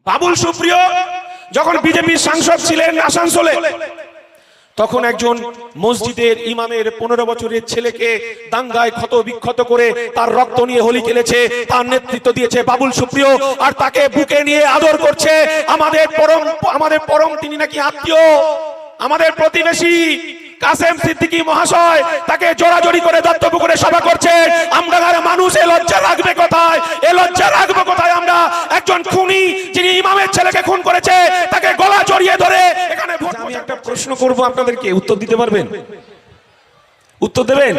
বাবুল সুপ্রিয় যখন বিজেপির সাংসদ ছিলেন আসানসোলে, তখন একজন মসজিদের ইমামের 15 বছরের ছেলেকে দাঙ্গায় ক্ষত বিক্ষত করে তার রক্ত নিয়ে হোলি খেলেছে, তার নেতৃত্ব দিয়েছে বাবুল সুপ্রিয়, আর তাকে বুকে নিয়ে আদর করছে আমাদের পরম তিনি নাকি আত্মীয়, আমাদের প্রতিবেশী কাসেম সিদ্দিকী মহাশয় তাকে জোরাজোরি করে দত্তপুকুরে সভা করছে। আমডাঙ্গার মানুষ এ লজ্জা রাখবে কোথায়? এ লজ্জা রাখবে কোথায়? আমরা একজন খুনি যিনি ইমামের ছেলেকে খুন করেছে তাকে গলা জড়িয়ে ধরে এখানে। আমি একটা প্রশ্ন করব আপনাদেরকে, উত্তর দিতে পারবেন? উত্তর দেবেন?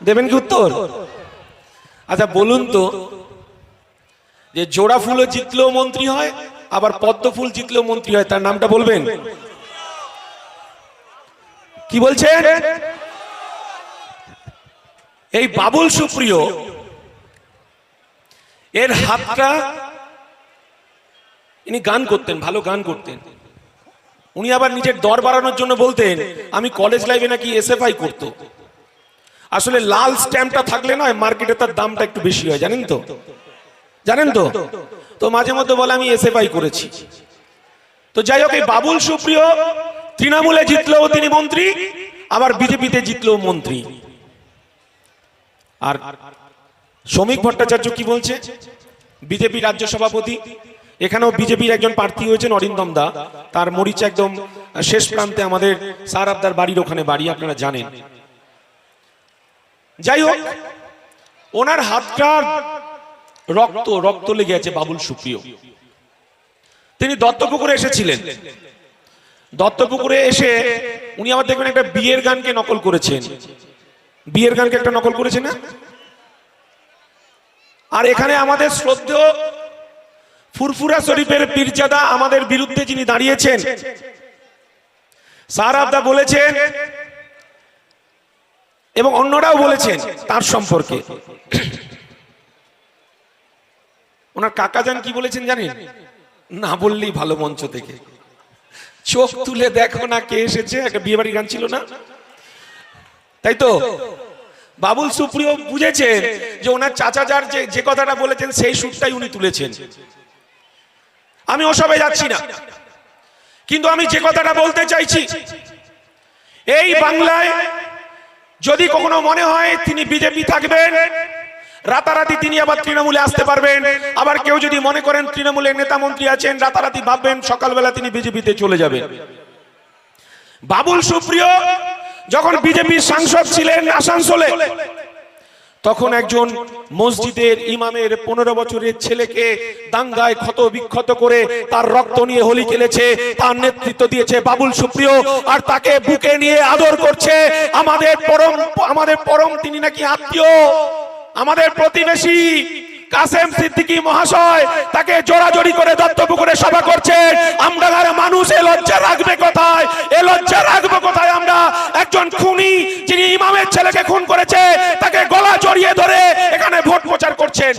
দেবেন কি উত্তর? আচ্ছা বলুন তো, যে জোড়া ফুলও জিতলেও মন্ত্রী হয়, আবার পদ্ম ফুল জিতলেও মন্ত্রী হয়, তার নামটা বলবেন? কি বলছেন? এই বাবুল সুপ্রিয় এর হাতটা, ইনি গান করতেন, ভালো গান করতেন। উনি আবার নিজের দর বাড়ানোর জন্য বলতেন আমি কলেজ লাইফে নাকি এসএফআই করতো। আসলে লাল স্ট্যাম্পটা থাকলে নয়, মার্কেটে তার দামটা একটু বেশি হয়, জানেন তো? জানেন তো? তো মাঝে মধ্যে বলে আমি এসএফআই করেছি। তো যাই হোক, এই বাবুল সুপ্রিয় তৃণমূলে জিতলেও তিনি মন্ত্রী, আবার বিজেপিতে জিতলেও মন্ত্রী। আর শ্রমিক ভট্টাচার্য কি বলছে? বিজেপি রাজ্য সভাপতি, এখানেও বিজেপির একজন প্রার্থী হয়েছেন অরিন্দম দা, তার মরিচা একদম শেষ প্রান্তে, আমাদের স্যার আবদার বাড়ির ওখানে বাড়ি, আপনারা জানেন। যাই হোক, ওনার হাতটার রক্ত লেগে আছে বাবুল সুপ্রিয়। তিনি দত্তপুকুরে এসেছিলেন। দত্তপুকুরে এসে উনি আবার দেখবেন একটা বিয়ের গানকে নকল করেছেন। বিয়ের গানকে একটা নকল করেছেন না? আর এখানে আমাদের শ্রদ্ধেয় ফুরফুরা শরীফের পীরজাদা আমাদের বিরুদ্ধে যিনি দাঁড়িয়েছেন, স্যার আবদা বলেছেন এবং অন্যরাও বলেছেন তার সম্পর্কে। ওনার কাকা যান কি বলেছেন জানেন? না বললেই ভালো, মঞ্চ থেকে চোখ তুলে দেখো না কে এসেছে, একটা বিয়ে বাড়ির গান ছিল না, তাই তো? বাবুল সুপ্রিয় বুঝেছেন যে ওনার চাচা যার যে কথাটা বলেছেন সেই সুরটাই উনি তুলেছেন। আমি ওসবে যাচ্ছি না, কিন্তু আমি যে কথাটা বলতে চাইছি, এই বাংলায় যদি কখনো মনে হয় তিনি বিজেপি থাকবেন, রাতারাতি তিনি আবার তৃণমূলে আসতে পারবেন। আবার কেউ যদি মনে করেন তৃণমূলের নেতা মন্ত্রী আছেন, রাতারাতি ভাববেন সকালবেলা তিনি বিজেপিতে চলে যাবেন। বাবুল সুপ্রিয় যখন বিজেপির সাংসদ ছিলেন আসানসোলে, তখন একজন মসজিদের ইমামের 15 বছরের ছেলেকে দাঙ্গায় ক্ষত বিক্ষত করে তার রক্ত নিয়ে হোলি খেলেছে, তার নেতৃত্ব দিয়েছে বাবুল সুপ্রিয়, আর তাকে বুকে নিয়ে আদর করছে আমাদের পরম তিনি নাকি আত্মীয়, আমাদের প্রতিবেশী কাসেম সিদ্দিকী মহাশয় তাকে জোরাজোরি করে দত্তপুকুরে সভা করছে। আমডাঙ্গার মানুষ এ লজ্জা রাখবে কোথায়? এ লজ্জা রাখবে কোথায়? আমরা একজন খুনি যিনি ইমামের ছেলেকে খুন করেছে তাকে গলা জড়িয়ে ধরে এখানে ভোট প্রচার করছেন।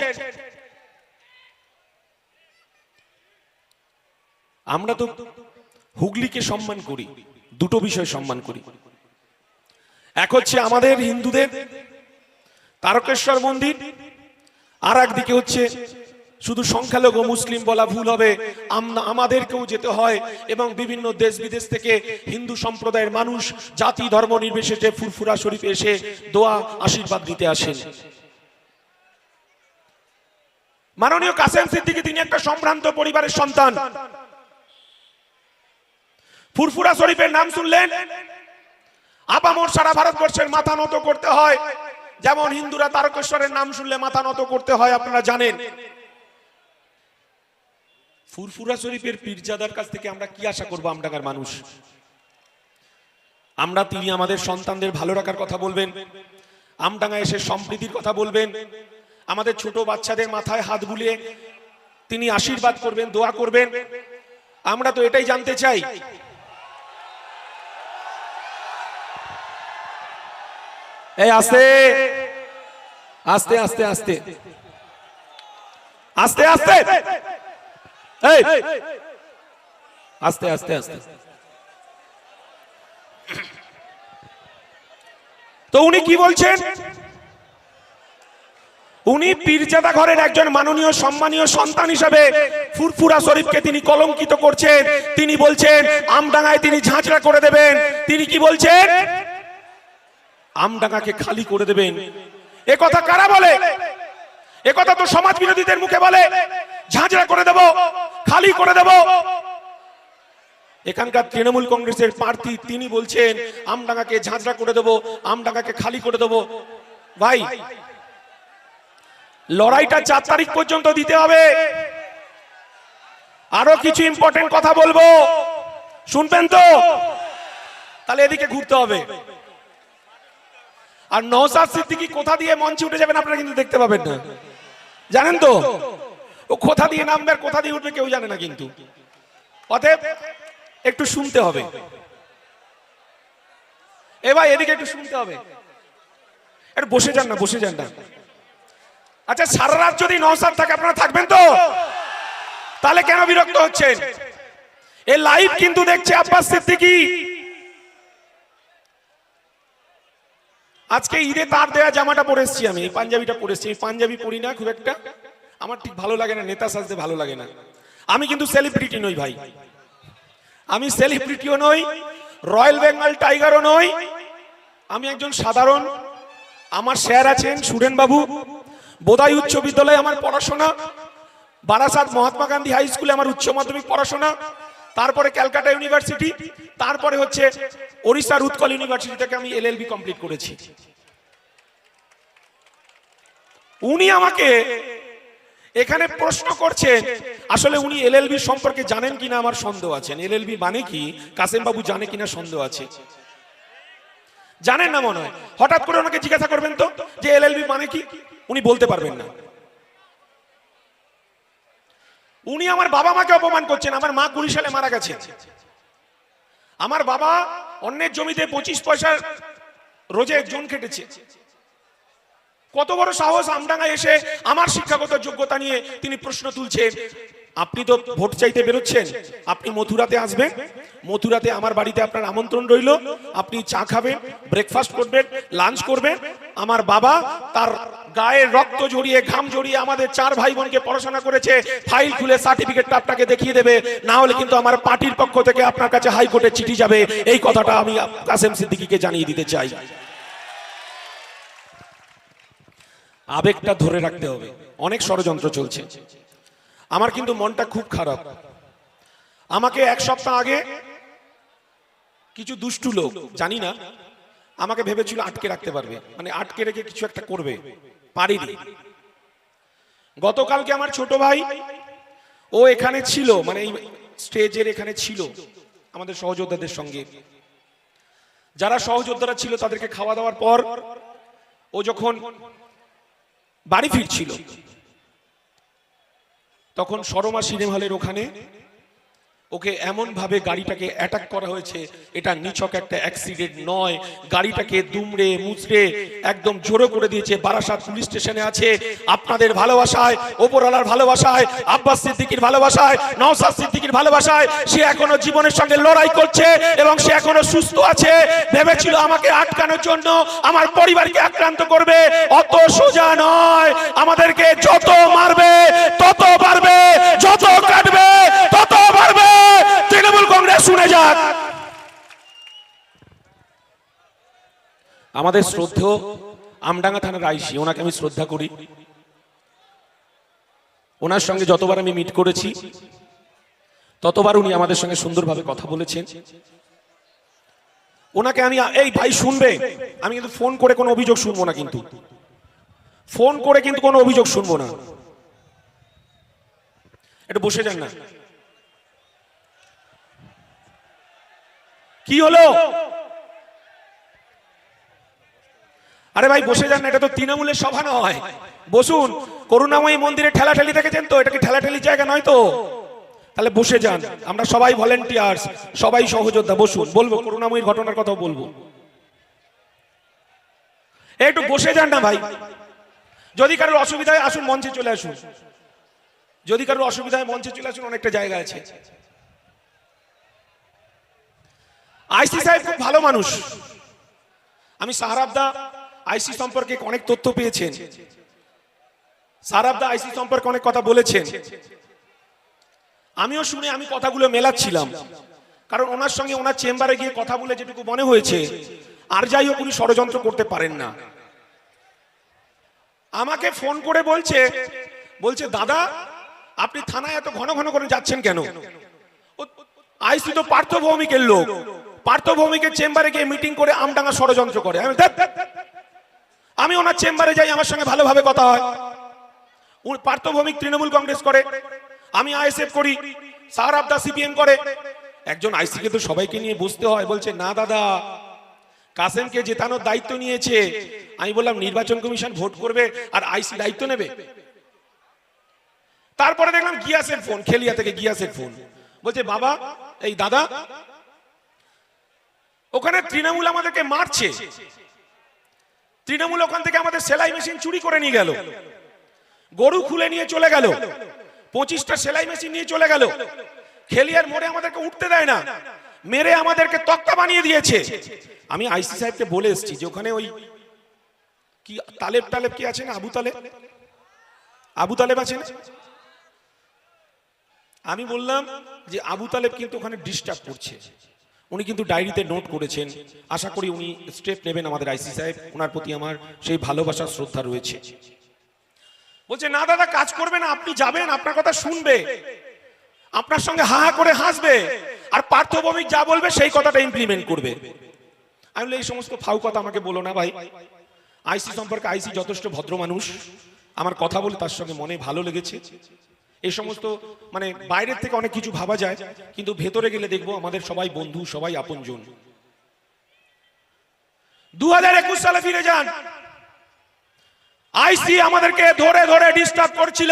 আমরা তো হুগলিকে সম্মান করি, দুটো বিষয় সম্মান করি। এক হচ্ছে আমাদের হিন্দুদের তারকেশ্বর মন্দির, আর একদিকে হচ্ছে শুধু সংখ্যালঘু মুসলিম বলা ভুল হবে, আমাদেরকেও যেতে হয় এবং বিভিন্ন দেশ বিদেশ থেকে হিন্দু সম্প্রদায়ের মানুষ জাতি ধর্ম নির্বিশেষে ফুরফুরা শরীফে এসে দোয়া আশীর্বাদ দিতে আসেন। মাননীয় কাসেম সিদ্দিকী তিনি একটা সম্ভ্রান্ত পরিবারের সন্তান। ফুরফুরা শরীফের নাম শুনলেন আপামর সারা ভারতবর্ষের মাথা নত করতে হয়, যেমন হিন্দুরা তারকেশ্বরের নাম শুনলে মাথা নত করতে হয়, আপনারা জানেন। ফুরফুরা শরীফের পীরজাদার কাছ থেকে আমরা কি আশা করব? আমডাঙ্গার মানুষ, আমরা তিনি আমাদের সন্তানদের ভালো রাখার কথা বলবেন, আমডাঙ্গায় এসে সম্প্রীতির কথা বলবেন, আমাদের ছোট বাচ্চাদের মাথায় হাত বুলিয়ে তিনি আশীর্বাদ করবেন, দোয়া করবেন। আমরা তো এটাই জানতে চাই। এই আস্তে আস্তে আস্তে আস্তে আস্তে আস্তে এই আস্তে আস্তে আস্তে। তো উনি কি বলছেন? উনি পীরজাদা ঘরের একজন মাননীয় সম্মানীয় সন্তান হিসেবে ফুরফুরা শরীফকে তিনি কলঙ্কিত করছেন। তিনি বলছেন আমডাঙ্গায় তিনি ঝাঁঝরা করে দেবেন। তিনি কি বলছেন? আমডাঙ্গাকে খালি করে দেবেন। এ কথা কারা বলে? এ কথা তো সমাজ বিরোধীদের মুখে বলে, ঝাঁঝরা করে দেব, খালি করে দেব। এখানকার তৃণমূল কংগ্রেসের প্রার্থী তিনি বলছেন আমডাঙ্গাকে ঝাঁঝরা করে দেব, আমডাঙ্গাকে খালি করে দেব। ভাই, লড়াইটা 4 তারিখ পর্যন্ত দিতে হবে। আরো কিছু ইম্পর্টেন্ট কথা বলবো, শুনবেন তো? তাহলে এদিকে ঘুরতে হবে। আর নওশাদ সিদ্দিকী কোথা দিয়ে মঞ্চে উঠে যাবেন আপনারা কিন্তু দেখতে পাবেন না, জানেন তো? ও কোথা দিয়ে নামবে আর কোথা দিয়ে উঠবে কেউ জানে না, কিন্তু অতএব একটু শুনতে হবে। এ ভাই, এদিকে একটু শুনতে হবে। একটু বসে যান না, বসে যান না। আচ্ছা, সারা রাত যদি নওশাদ থাকে আপনারা থাকবেন তো? তাহলে কেন বিরক্ত হচ্ছেন? এই লাইভ কিন্তু দেখছে আব্বাস সিদ্দিকী। আজকে ঈদে তার দেয়া জামাটা পরে এসেছি আমি, এই পাঞ্জাবিটা পরে এসেছি। পাঞ্জাবি পরি না খুব একটা, আমার ঠিক ভালো লাগে না, নেতা সাজতে ভালো লাগে না। আমি কিন্তু সেলিব্রিটি নই ভাই, আমি সেলিব্রিটিও নই, রয়্যাল বেঙ্গল টাইগারও নই। আমি একজন সাধারণ, আমার স্যার আছেন সুরেন বাবু, বোদাই উচ্চ বিদ্যালয়ে আমার পড়াশোনা, বারাসাত মহাত্মা গান্ধী হাই স্কুলে আমার উচ্চ মাধ্যমিক পড়াশোনা, তারপরে ক্যালকাটা ইউনিভার্সিটি, তারপরে হচ্ছে ওড়িশার উৎকল ইউনিভার্সিটি থেকে আমি এলএলবি কমপ্লিট করেছি। উনি আমাকে এখানে প্রশ্ন করছেন, আসলে উনি এলএলবি সম্পর্কে জানেন কিনা আমার সন্দেহ আছে। এলএলবি মানে কি কাসেম বাবু জানে কিনা সন্দেহ আছে। জানেন না মনে হয়। হঠাৎ করে ওনাকে জিজ্ঞাসা করবেন তো যে এলএলবি মানে কি, উনি বলতে পারবেন না। উনি আমার বাবা মাকে অপমান করছেন। আমার মা 20 সালে মারা গেছে। আমার বাবা অন্যের জমিতে 25 পয়সার রোজে জন খেটেছে। কত বড় সাহস আমডাঙ্গায় এসে আমার শিক্ষাগত যোগ্যতা নিয়ে তিনি প্রশ্ন তুলছেন। আপনি তো ভোট চাইতে বেরোচ্ছেন, আপনি মথুরাতে আসবেন, মথুরাতে আমার বাড়িতে আপনার আমন্ত্রণ রইল। আপনি চা খাবেন, ব্রেকফাস্ট করবেন, লাঞ্চ করবেন। আমার বাবা তার গায়ের রক্ত ঝরিয়ে ঘাম ঝরিয়ে আমাদের 4 ভাই বোনকে পড়াশোনা করেছে। ফাইল খুলে সার্টিফিকেটটা আপনাকে দেখিয়ে দেবে, না হলে কিন্তু আমার পার্টির পক্ষ থেকে আপনার কাছে হাইকোর্টে চিঠি যাবে। এই কথাটা আমি কাসেম সিদ্দিকীকে জানিয়ে দিতে চাই। আবেগটা ধরে রাখতে হবে, অনেক ষড়যন্ত্র চলছে। আমার কিন্তু মনটা খুব খারাপ। আমাকে 1 সপ্তাহ আগে কিছু দুষ্টু লোক, জানি না, আমাকে ভেবেছিল আটকে রাখতে পারবে, মানে আটকে রেখে কিছু একটা করবে, পারিনি। গতকালকে আমার ছোট ভাই ও এখানে ছিল, মানে এই স্টেজের এখানে ছিল আমাদের সহযোদ্ধাদের সঙ্গে। যারা সহযোদ্ধারা ছিল তাদেরকে খাওয়া দাওয়ার পর ও যখন বাড়ি ফিরছিল, তখন শর্মা সিনেমা হলের ওখানে ওকে এমন ভাবে গাড়িটাকে অ্যাটাক করা হয়েছে, এটা নিছক একটা অ্যাক্সিডেন্ট নয়। গাড়িটাকে দুমড়ে মুচড়ে একদম জোরে করে দিয়েছে। বারাসাত পুলিশ স্টেশনে আছে। আপনাদের ভালোবাসায়, ওপরওয়ালার ভালোবাসায়, আব্বাস সিদ্দিকীর ভালোবাসায়, নওশাদ সিদ্দিকীর ভালোবাসায় সে এখনো জীবনের সঙ্গে লড়াই করছে এবং সে এখনো সুস্থ আছে। ভেবেছিল আমাকে আটকানোর জন্য আমার পরিবারকে আক্রান্ত করবে, অত সোজা নয়। আমাদেরকে যত মারবে তত বাড়বে, যত কাটবে তত বাড়বে। তৃণমূল কংগ্রেস শুনে যাক। আমাদের শ্রদ্ধেয় আমডাঙ্গা থানার আইসি, ওনাকে আমি শ্রদ্ধা করি। ওনার সঙ্গে যতবার আমি মিট করেছি ততবার উনি আমাদের সঙ্গে সুন্দরভাবে কথা বলেছেন। ওনাকে আমি, এই ভাই শুনবে, আমি কিন্তু ফোন করে কোনো অভিযোগ শুনবো না, কিন্তু ফোন করে কিন্তু কোনো অভিযোগ শুনবো না। একটু বসে যান না। কি হলো? আরে ভাই বসে যান না, এটা তো তৃণমূলের সভা নয়। বসুন। করুণাময়ী মন্দিরে ঠেলাঠেলি দেখেছেন তো? এটা কি ঠেলাঠেলির জায়গা নয় তো? তাহলে বসে যান। আমরা সবাই ভলেন্টিয়ার্স, সবাই সহযোদ্ধা। বসুন, বলবো করুণাময়ীর ঘটনার কথাও বলবো। একটু বসে যান না ভাই। যদি কারোর অসুবিধা হয় আসুন, মঞ্চে চলে আসুন। যদি কারোর অসুবিধা হয় মঞ্চে চলে আসুন, অনেকটা জায়গা আছে। আইসি সাহেব খুব ভালো মানুষ। আমি সাহারাবদা আইসি সম্পর্কে অনেক তথ্য পেয়েছেন। সারাবদা আইসি সম্পর্কে অনেক কথা বলেছেন, আমিও শুনে আমি কথাগুলো মেলাচ্ছিলাম, কারণ ওনার সঙ্গে ওনার চেম্বারে গিয়ে কথা বলে যেটুকু মনে হয়েছে, আর যাই হোক উনি ষড়যন্ত্র করতে পারেন না। আমাকে ফোন করে বলছে দাদা আপনি থানায় এত ঘন ঘন করে যাচ্ছেন কেন? আইসি তো পার্থ ভৌমিকের লোক, পার্থ ভৌমিকের চেম্বারে গিয়ে মিটিং করে আমডাঙ্গা ষড়যন্ত্র করে। আমি ওনার চেম্বারে যাই, আমার সঙ্গে ভালোভাবে কথা হয়। পার্থ ভৌমিক তৃণমূল কংগ্রেস করে, আমি আইএসএফ করি, সারাবদা সিপিএম করে। একজন আইসিকে তো সবাইকে নিয়ে বসতে হয়। বলছে না দাদা, কাসেমকে জেতানোর দায়িত্ব নিয়েছে। আমি বললাম নির্বাচন কমিশন ভোট করবে আর আইসি দায়িত্ব নেবে? তারপরে দেখলাম গিয়াসের ফোন, খেলিয়া থেকে গিয়াসের ফোন। বলছে বাবা এই দাদা ওখানে তৃণমূল আমাদেরকে মারছে, তৃণমূল ওখান থেকে আমাদের সেলাই মেশিন চুরি করে নিয়ে গেল, গরু খুলে নিয়ে চলে গেল, 25টা সেলাই মেশিন নিয়ে চলে গেল, খেলিয়ার মোড়ে আমাদেরকে উঠতে দেয় না, মেরে আমাদেরকে তক্তা বানিয়ে দিয়েছে। আমি আইসি সাহেবকে বলে এসেছি যে ওখানে ওই কি তালেব কি আছে না, আবু তালেব আছে না? আমি বললাম যে আবু তালেব কিন্তু ওখানে ডিস্টার্ব করছে, উনি কিন্তু ডায়েরিতে নোট করেছেন, আশা করি উনি স্টেপ নেবেন। আমাদের আইসি সাহেব, ওনার প্রতি আমার সেই ভালোবাসা শ্রদ্ধা রয়েছে। বলছে না দাদা কাজ করবে না, আপনি যাবেন, আপনার কথা শুনবে, আপনার সঙ্গে হা হা করে হাসবে, আর পার্থ ভৌমিক যা বলবে সেই কথাটা ইমপ্লিমেন্ট করবে। আমি বলি এই সমস্ত ফাউ কথা আমাকে বলো না ভাই। আইসি সম্পর্কে আইসি যথেষ্ট ভদ্র মানুষ, আমার কথা বলে তার সঙ্গে মনে ভালো লেগেছে। এই সমস্ত মানে বাইরের থেকে অনেক কিছু ভাবা যায়, কিন্তু ভেতরে গেলে দেখবো আমাদের সবাই বন্ধু, সবাই আপনজন। 2021 সালে ফিরে যান, আইসি আমাদেরকে ধরে ধরে ডিস্টার্ব করছিল,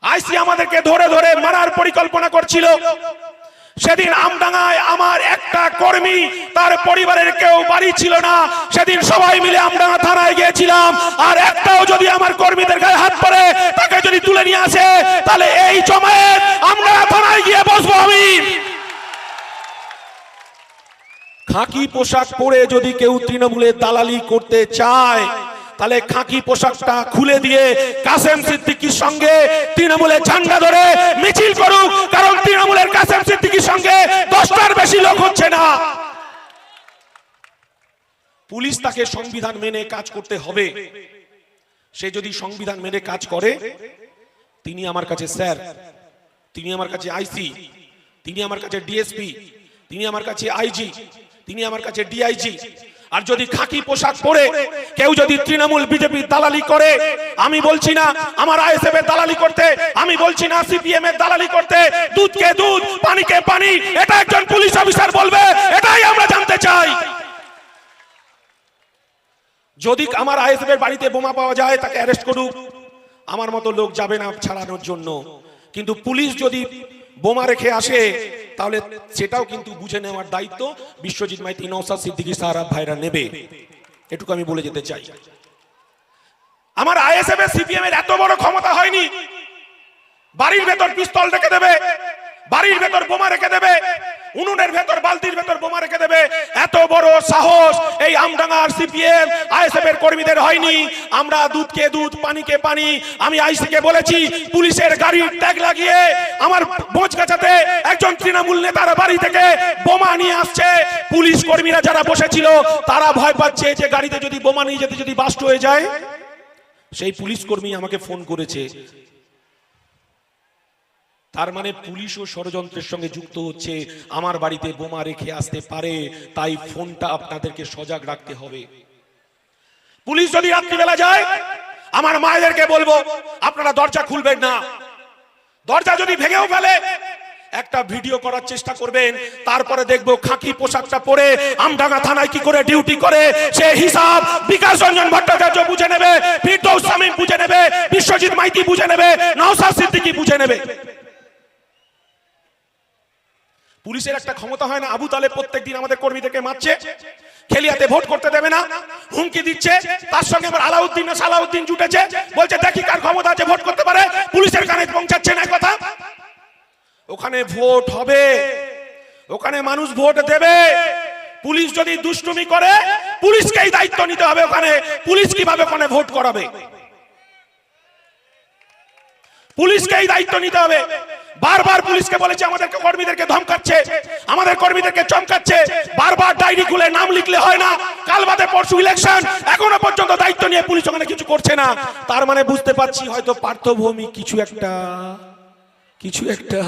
আইসি আমাদেরকে ধরে ধরে মারার পরিকল্পনা করছিল। সেদিন আমডাঙ্গায় আমার একটা কর্মী, তার পরিবারের কেউ বাড়ি ছিল না, সেদিন সবাই মিলে আমডাঙ্গা থানায় গিয়েছিলাম। আর একটাও যদি আমার কর্মীদের গায়ে হাত পড়ে তাকে যদি তুলে নিয়ে আসে, তাহলে এই জমায়েত আমডাঙ্গা থানায় গিয়ে বসবো আমি। খাকি পোশাক পরে যদি কেউ তৃণমূলের দালালি করতে চায়, তাহলে খাকি পোশাকটা খুলে দিয়ে কাসেম সিদ্দিকীর সঙ্গে তৃণমূলের ঝান্ডা ধরে মিছিল করুক, কারণ তৃণমূলের কাসেম সিদ্দিকীর সঙ্গে 10টার বেশি লোক হচ্ছে না। পুলিশ তাকে সংবিধান মেনে কাজ করতে হবে। সে যদি সংবিধান মেনে কাজ করে, তিনি আমার কাছে স্যার, তিনি আমার কাছে আইসি, তিনি আমার কাছে ডিএসপি, তিনি আমার কাছে আইজি, তিনি আমার কাছে ডিআইজি। আর যদি খাকি পোশাক পরে কেউ যদি তৃণমূল বিজেপি দালালি করে, আমি বলছি না আমার আইএসএফ এর দালালি করতে, আমি বলছি না সিপিএম এর দালালি করতে, দুধকে দুধ পানিকে পানি, এটা একজন পুলিশ অফিসার বলবে, এটাই আমরা জানতে চাই। যদি আমার আইএসএফ এর বাড়িতে বোমা পাওয়া যায়, তাকে অ্যারেস্ট করুক, আমার মতো লোক যাবে না ছাড়ানোর জন্য। কিন্তু পুলিশ যদি বোমা রেখে আসে, তাহলে সেটাও কিন্তু বুঝে নেওয়ার দায়িত্ব বিশ্বজিৎ মাইতি, নওশাদ সিদ্দিকী, সারাব ভাইরা নেবে, এটুকু আমি বলে যেতে চাই। আমার আইএসএফ এর সিপিএম এর এত বড় ক্ষমতা হয়নি, বাড়ির ভেতর পিস্তল রেখে দেবে, বাড়ির ভেতর বোমা রেখে দেবে, উনুনের ভেতর বালতির ভেতর বোমা রেখে দেবে। এত বড় সাহস এই আমডাঙ্গার সিপিএম আইএসএফ এর কর্মীদের হয়নি। আমরা দুধকে দুধ পানিকে পানি। আমি আইসি কে বলেছি, পুলিশের গাড়ির ট্যাগ লাগিয়ে আমার বোঝগাছাতে একজন তৃণমূল নেতার বাড়ি থেকে বোমা নিয়ে আসছে। পুলিশ কর্মীরা যারা বসেছিল তারা ভয় পাচ্ছে যে গাড়িতে যদি বোমা নিয়ে যেতে যদি বাস্ট হয়ে যায়। সেই পুলিশ কর্মী আমাকে ফোন করেছে, তার মানে পুলিশও ষড়যন্ত্রের সঙ্গে যুক্ত হচ্ছে, আমার বাড়িতে বোমা রেখে আসতে পারে। তাই ফোনটা আপনাদেরকে সজাগ রাখতে হবে। পুলিশ যদি রাত্রিবেলা যায়, আমার মায়েদেরকে বলবো আপনারা দরজা খুলবেন না। দরজা যদি ভেঙেও ফেলে, একটা ভিডিও করার চেষ্টা করবেন, তারপরে দেখবো খাকি পোশাকটা পরে আমডাঙ্গা থানায় কি করে ডিউটি করে সে হিসাব বিকাশ রঞ্জন ভট্টাচার্য বুঝে নেবে, ফিরদৌস শামীম বুঝে নেবে, বিশ্বজিৎ মাইতি বুঝে নেবে, নওশাদ সিদ্দিকী বুঝে নেবে। পুলিশের একটা ক্ষমতা হয় না, আবু তালেব প্রত্যেকদিন আমাদের কর্মীদেরকে মারছে, খেলিয়াতে ভোট করতে দেবে না, হুমকি দিচ্ছে। তার সঙ্গে আমার আলাউদ্দিন না সালাউদ্দিন জুটেছে, বলছে দেখি কার ক্ষমতা আছে ভোট করতে পারে। পুলিশের কানে পৌঁছাচ্ছে না কথা। ওখানে ভোট হবে, ওখানে মানুষ ভোট দেবে। পুলিশ যদি দুষ্টুমি করে, পুলিশকেই দায়িত্ব নিতে হবে। ওখানে পুলিশ কিভাবে ওখানে ভোট করাবে। পুলিশকে এই দায়িত্ব নিতে হবে। বারবার পুলিশকে বলেছে আমাদের কর্মীদেরকে ধমকাচ্ছে, আমাদের কর্মীদেরকে চমকাচ্ছে, বারবার ডায়েরি খুলে নাম লিখলে হয় না, কাল বাদে পরশু ইলেকশন, এখনো পর্যন্ত দায়িত্ব নিয়ে পুলিশ ওখানে কিছু করছে না। তার মানে বুঝতে পারছি হয়তো পার্থভূমি কিছু একটা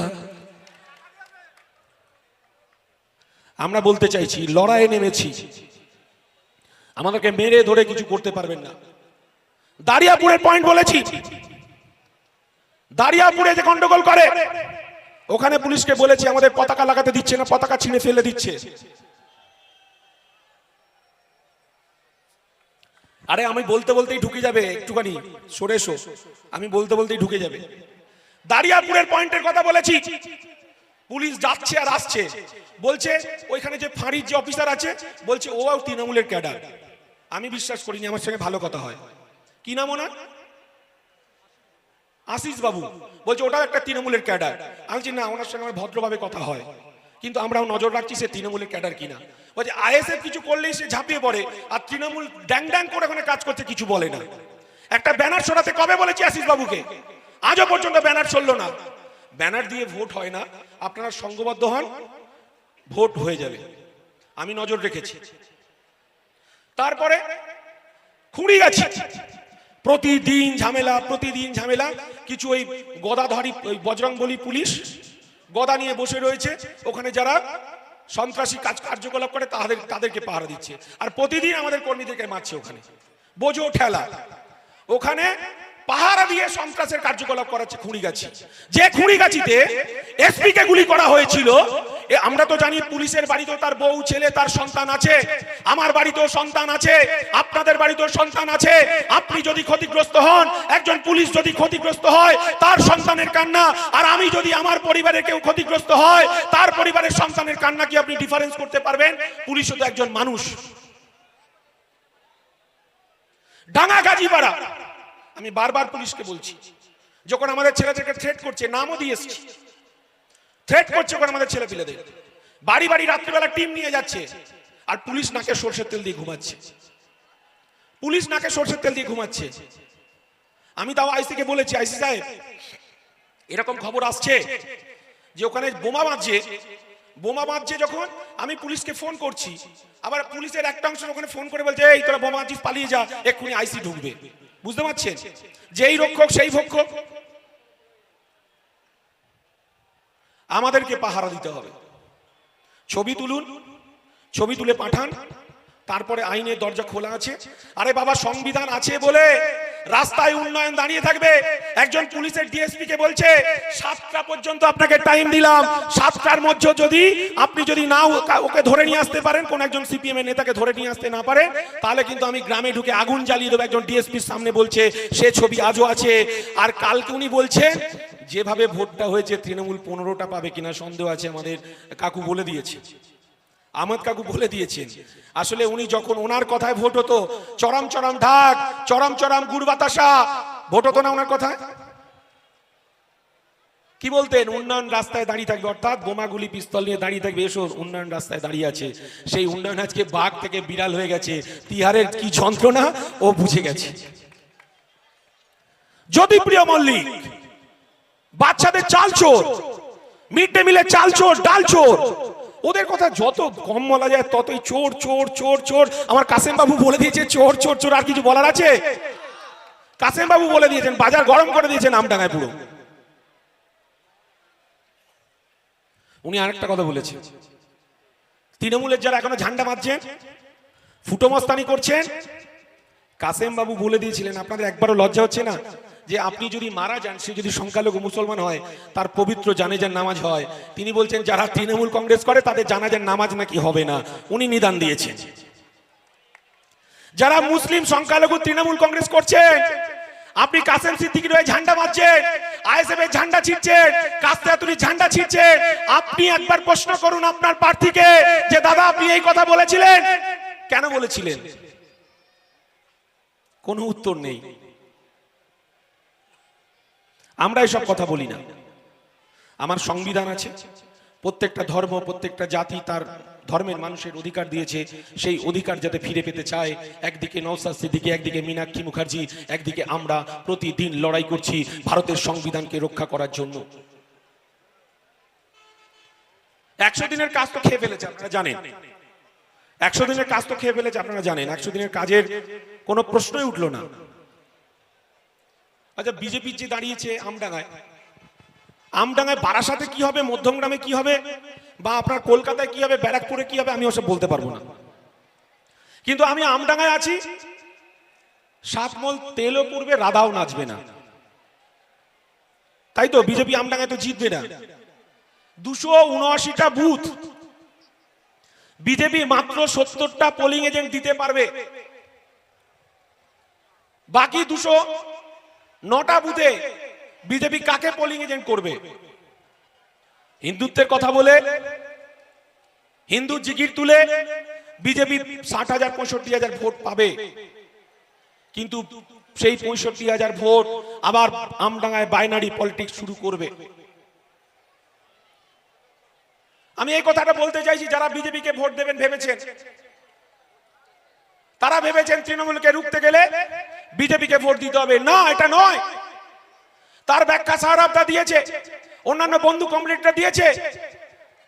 আমরা বলতে চাইছি, লড়াইয়ে নেমেছি, আমাদেরকে মেরে ধরে কিছু করতে পারবেন না। দাঁড়িয়াপুরের পয়েন্ট বলেছি, দাঁড়িয়াপুরে যে গন্ডগোল করে ওখানে পুলিশকে বলেছি আমাদের পতাকা লাগাতে দিচ্ছে না, পতাকা ছিঁড়ে ফেলে দিচ্ছে। আরে আমি বলতে বলতেই ঢুকে যাবে, একটুখানি সরে এসো, আমি বলতে বলতেই ঢুকে যাবে। দাঁড়িয়াপুরের পয়েন্টের কথা বলেছি, পুলিশ যাচ্ছে আর আসছে, বলছে ওইখানে যে ফাঁড়ির যে অফিসার আছে বলছে ও তৃণমূলের ক্যাডার। আমি বিশ্বাস করিনি, আমার সঙ্গে ভালো কথা হয়, কি নাম ওনার, আশিস বাবু, বলছে ওটাও একটা তৃণমূলের ক্যাডার। আমি বলছি না, ওনার সঙ্গে আমার ভদ্রভাবে কথা হয়, কিন্তু আমরাও নজর রাখছি সে তৃণমূলের ক্যাডার কিনা। বলছে আইএসএফ কিছু করলেই সে ঝাঁপিয়ে পড়ে, আর তৃণমূল ড্যাং ড্যাং করে ওখানে কাজ করছে, কিছু বলে না। একটা ব্যানার সরাতে কবে বলেছি আশিস বাবুকে, আজও পর্যন্ত ব্যানার সরল না। ব্যানার দিয়ে ভোট হয় না, আপনারা সংঘবদ্ধ হন, ভোট হয়ে যাবে, আমি নজর রেখেছি। তারপরে খুঁড়ি গেছে, প্রতিদিন ঝামেলা। কিছু ওই গদাধারী ওই বজরংবলী পুলিশ গদা নিয়ে বসে রয়েছে, ওখানে যারা সন্ত্রাসী কার্যকলাপ করে তাদেরকে পাহারা দিচ্ছে, আর প্রতিদিন আমাদের কর্মীদেরকে মারছে। ওখানে বোঝো ঠেলা, ওখানে পাহারা দিয়ে সন্ত্রাসের কার্যকলাপ করাচ্ছে খুঁড়িগাছি। যে খুঁড়িগাছিতে এসপি কে গুলি করা হয়েছিল, আমরা তো জানি পুলিশের বাড়িতেও তার বউ ছেলে তার সন্তান আছে, আমার বাড়িতেও সন্তান আছে, আপনাদের বাড়িতেও সন্তান আছে। আপনি যদি ক্ষতিগ্রস্ত হন, একজন পুলিশ যদি ক্ষতিগ্রস্ত হয়, তার সন্তানের কান্না, আর আমি যদি আমার পরিবারের কেউ ক্ষতিগ্রস্ত হয়, তার পরিবারের সন্তানের কান্না কি আপনি ডিফারেন্স করতে পারবেন? পুলিশও তো একজন মানুষ। ডাঙ্গা গাজীপাড়া, আমি বারবার পুলিশকে বলছি, যখন আমাদের ছেলেদেরকে থ্রেট করছে, নামও দিয়েছি, থ্রেট করছে ওখানে আমাদের ছেলে পিলেদের, বাড়ি বাড়ি রাত্রিবেলা টিম নিয়ে যাচ্ছে, আর পুলিশ নাকে সরষের তেল দিয়ে ঘুমাচ্ছে, আমি তাও আইসিকে বলেছি, আইসি সাহেব এরকম খবর আসছে যে ওখানে বোমা বাজছে, যখন আমি পুলিশকে ফোন করছি, আবার পুলিশের একটা অংশ ওখানে ফোন করে বলছে এই তোরা বোমা বাজছিস, পালিয়ে যা, এক্ষুনি আইসি ঢুকবে। বুঝতে পারছেন, যেই রক্ষক সেই ভক্ষক। আমাদেরকে পাহারা দিতে হবে। ছবি তুলুন, ছবি তুলে পাঠান, তারপরে আইনের দরজা খোলা আছে। আরে বাবা, সংবিধান আছে বলে রাস্তায় উন্নয়ন দাঁড়িয়ে থাকবে। একজন পুলিশের ডিএসপি কে বলছে 7টা পর্যন্ত আপনাকে টাইম দিলাম, 7টার মধ্যে যদি আপনি না ওকে ধরে নিয়ে আসতে পারেন, কোন একজন সিপিএম এর নেতাকে ধরে নিয়ে আসতে না পারে, তাহলে কিন্তু আমি গ্রামে ঢুকে আগুন জ্বালিয়ে দেবো। একজন ডিএসপির সামনে বলছে, সে ছবি আজও আছে। আর কালকে উনি বলছেন যেভাবে ভোটটা হয়েছে তৃণমূল 15টা পাবে কিনা সন্দেহ আছে। আমাদের কাকু বলে দিয়েছে, আহমদ কাকু বলে দিয়েছেন, আসলে উনি যখন ওনার কথায় ভোট হতো, চরম চরম ঢাক, চরম চরম গুড় বাতাসা, ভোট হতো না ওনার কথায়। কি বলতেন? উন্নয়ন রাস্তায় দাঁড়িয়ে থাকবে, অর্থাৎ বোমাগুলি পিস্তল নিয়ে দাঁড়িয়ে থাকবে, এসো উন্নয়ন রাস্তায় দাঁড়িয়ে আছে। সেই উন্নয়ন আজকে বাঘ থেকে বিড়াল হয়ে গেছে। তিহারের কি যন্ত্রণা ও বুঝে গেছে। জ্যোতিপ্রিয় মল্লিক বাচ্চাদের চাল চোর, মিড ডে মিলের চাল চোর, ডাল চোর, ওদের কথা যত কম বলা যায় ততই চোর চোর চোর চোর। আমার কাসেম বাবু বলে দিয়েছে চোর চোর চোর, আর কিছু বলার আছে? কাসেম বাবু বলে দিয়েছেন, বাজার গরম করে দিয়েছেন আমডাঙ্গায় পুরো। উনি আরেকটা কথা বলেছেন, তৃণমূলের যারা এখনো ঝান্ডা বাঁধছেন, ফুটোমস্তানি করছেন, কাসেম বাবু বলে দিয়েছিলেন, আপনাদের একবারও লজ্জা হচ্ছে না যে আপনি যদি মারা যান, সে যদি সংখ্যালঘু মুসলমান হয়, তার পবিত্র জানাজার নামাজ হয়। তিনি বলছেন যারা তৃণমূল কংগ্রেস করে তাদের জানাজার নামাজ নাকি হবে না, উনি নিদান দিয়েছেন। যারা মুসলিম সংখ্যালঘু তৃণমূল কংগ্রেস করছেন, আপনি কাসেম সিদ্দিকীর হয়ে ঝান্ডা বাঁধছেন, আইএসএফ এর ঝান্ডা ছিঁড়ছেন, কাস্তাতুরির ঝান্ডা ছিঁড়ছেন। আপনি একবার প্রশ্ন করুন আপনার প্রার্থীকে যে দাদা আপনি এই কথা বলেছিলেন, কেন বলেছিলেন? কোনো উত্তর নেই। আমরা এসব কথা বলি না। আমার সংবিধান আছে, প্রত্যেকটা ধর্ম, প্রত্যেকটা জাতি তার ধর্মের মানুষের অধিকার দিয়েছে, সেই অধিকার যাতে ফিরে পেতে চায়। একদিকে নওশাদ সিদ্দিকী, একদিকে মীনাক্ষী মুখার্জি, একদিকে আমরা প্রতিদিন লড়াই করছি ভারতের সংবিধানকে রক্ষা করার জন্য। 100 দিনের কাজ তো খেয়ে ফেলেছে, আপনারা জানেন। 100 দিনের কাজ তো খেয়ে ফেলেছে, আপনারা জানেন। 100 দিনের কাজের কোনো প্রশ্নই উঠলো না। আচ্ছা, বিজেপি যে দাঁড়িয়েছে আমডাঙ্গায় বারাসাতে কি হবে, মধ্যমগ্রামে কি হবে, বা আপনার কলকাতায় কি হবে, ব্যারাকপুরে কি হবে, আমি ওসব বলতে পারবো না। কিন্তু আমি আমডাঙ্গায় আছি, 7 মল তেলও পড়বে, রাধাও নাচবে না। তাই তো বিজেপি আমডাঙ্গায় তো জিতবে না। 279টা বুথ, বিজেপি মাত্র 70টা পোলিং এজেন্ট দিতে পারবে। বাকি 209টা বুথে বিজেপি কাকে পোলিং এজেন্ট করবে? হিন্দুত্বের কথা বলে, হিন্দু জিগির তুলে বিজেপি 60,000 65,000 ভোট পাবে, কিন্তু সেই 65,000 ভোট আবার আমডাঙ্গায় বাইনারি পলিটিক্স শুরু করবে। আমি এই কথাটা বলতে চাইছি, যারা বিজেপিকে ভোট দেবেন ভেবেছেন, তারা ভেবেছেন তৃণমূলকে রুখতে গেলে বিজেপিকে ভোট দিতে হবে। না, এটা নয়। তার ব্যাখ্যা সাহারাবদা দিয়েছে, অন্যান্য বন্ধু কমরেডরা দিয়েছে।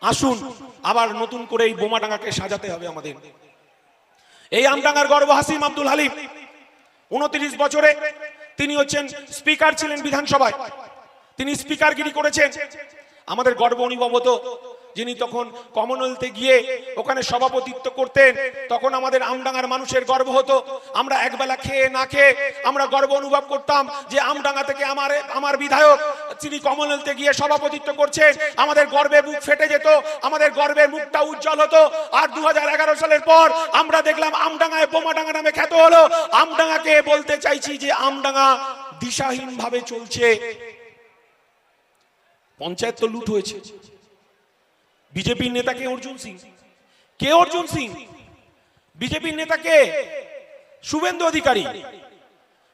আসুন আবার নতুন করে এই বোমাডাঙ্গাকে সাজাতে হবে আমাদের। এই আমডাঙ্গার গর্ব হাসিম আব্দুল হালিম, 29 বছরে তিনি হচ্ছেন স্পিকার ছিলেন বিধানসভায়, তিনি স্পিকারগিরি করেছেন। আমাদের গর্ব অনুভব হতো যিনি তখন কমনওয়েলথে গিয়ে ওখানে সভাপতিত্ব করতেন, তখন আমাদের আমডাঙ্গার মানুষের গর্ব হতো। আমরা একবেলা খেয়ে না খেয়ে আমরা গর্ব অনুভব করতাম যে আমডাঙ্গা থেকে আমার বিধায়ক তিনি কমনওয়েলথে গিয়ে সভাপতিত্ব করছেন। আমাদের গর্বে বুক ফেটে যেত, আমাদের গর্বে মুখটা উজ্জ্বল হতো। আর 2011 সালের পর আমরা দেখলাম আমডাঙ্গায় বোমাডাঙ্গা নামে খ্যাত হলো। আমডাঙ্গাকে বলতে চাইছি যে আমডাঙ্গা দিশাহীন ভাবে চলছে। পঞ্চায়েত তো লুট হয়েছে। বিজেপির নেতা কে? অর্জুন সিং। কে অর্জুন সিং? বিজেপির নেতা কে? শুভেন্দু অধিকারী।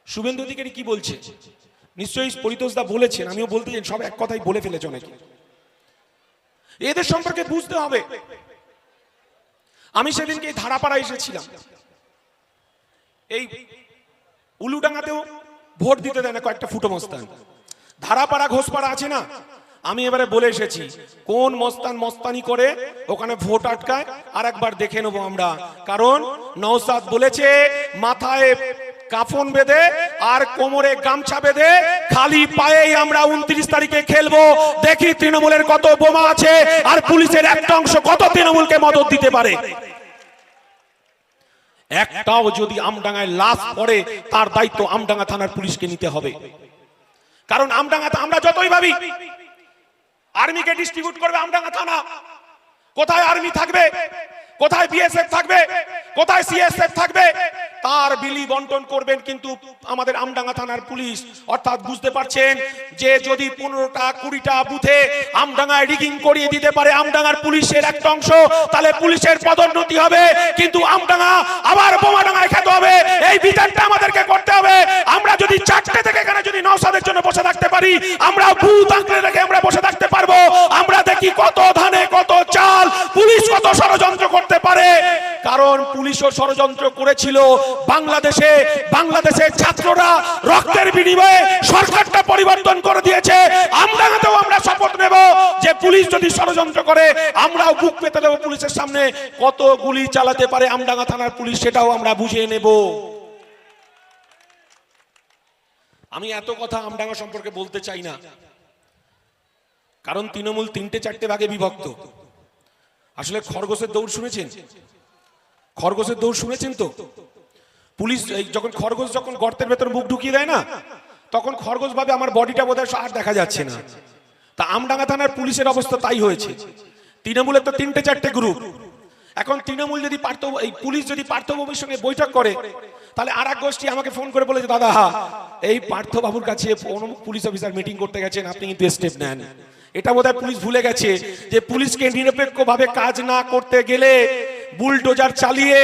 শুভেন্দু অধিকারী কি বলছে? নিশ্চয়ই পরিতোষদা বলেছেন, আমিও বলতে চাই, সব এক কথাই বলে ফেলেছে অনেকে। এদের সম্পর্কে বুঝতে হবে। আমি সেদিনকে ধারাপাড়া এসেছিলাম, এই উলুডাঙ্গাতেও ভোট দিতে দেয় না কয়েকটা ফুটো মস্তান। ধারাপাড়া ঘোষপাড়া আছে না, আমি এবারে বলে এসেছি কোন মস্তান মস্তানি করে ওখানে ভোট আটকায় আর একবার দেখে নেবো আমরা। কারণ নওশাদ বলেছে মাথায় কাফন বেঁধে আর কোমরে গামছা বেঁধে খালি পায়েই আমরা 29 তারিখে খেলবো। দেখি তৃণমূলের কত বোমা আছে আর পুলিশের একটা অংশ কত তৃণমূলকে মদত দিতে পারে। একটাও যদি আমডাঙ্গায় লাশ পড়ে তার দায়িত্ব আমডাঙ্গা থানার পুলিশকে নিতে হবে। কারণ আমডাঙ্গা আমরা যতই ভাবি আর্মিকে ডিস্ট্রিবিউট করবে আমডাঙ্গা থানা, কোথায় আর্মি থাকবে, কোথায় বিএসএফ থাকবে, কোথায় সিএসএফ থাকবে, তার বিলি বন্টন করবেন কিন্তু আমাদের আমডাঙ্গা থানার পুলিশ। অর্থাৎ বুঝতে পারছেন যে যদি 15টা 20টা বুথে আমডাঙ্গায় রিগিং করিয়ে দিতে পারে আমডাঙ্গার পুলিশের একটা অংশ, তাহলে পুলিশের পদোন্নতি হবে। কিন্তু আমডাঙ্গা আবার বোমাডাঙ্গায় খেতে হবে, এই বিচারটা আমাদেরকে করতে হবে। আমরা যদি 4টে থেকে এখানে যদি নওশাদের জন্য বসে থাকতে পারি, আমরা বুথ আঁকড়ে রেখে আমরা বসে থাকতে পারবো। আমরা দেখি কত ধানে কত চাল পুলিশ কত ষড়যন্ত্র করতে পারে। কারণ পুলিশও ষড়যন্ত্র করেছিল বাংলাদেশের ছাত্ররা রক্তের বিনিময়ে সরকারটা পরিবর্তন করে দিয়েছে। আমডাঙ্গাতেও আমরা শপথ নেব যে পুলিশ যদি ষড়যন্ত্র করে আমরাও বুক পেতে দেব পুলিশের সামনে। কত গুলি চালাতে পারে আমডাঙ্গা থানার পুলিশ সেটাও আমরা বুঝিয়ে নেব। আমি এত কথা আমডাঙ্গা সম্পর্কে বলতে চাই না, কারণ তৃণমূল 3-4টে ভাগে বিভক্ত। আসলে খরগোশের দৌড় শুনেছেন? খরগোশের দৌড় শুনেছেন তো? পুলিশ যখন খরগোশ যখন গর্তের ভেতর মুখ ঢুকিয়ে দেয় না, তখন খরগোশ ভাবে আমার বডিটা বোধহয় আর দেখা যাচ্ছে না। তা আমডাঙ্গা থানার পুলিশের অবস্থা তাই হয়েছে। তৃণমূলের তো 3-4টে গ্রুপ। এখন তৃণমূল যদি পারত, এই পুলিশ যদি পার্থবাবুর সঙ্গে বৈঠক করে, তাহলে আর এক গোষ্ঠী আমাকে ফোন করে বলেছে দাদা এই পার্থবাবুর কাছে পুলিশ অফিসার মিটিং করতে গেছেন, আপনি কিন্তু স্টেপ নেন। এটা বোধহয় পুলিশ ভুলে গেছে যে পুলিশকে নিরপেক্ষভাবে কাজ না করতে গেলে বুলডোজার চালিয়ে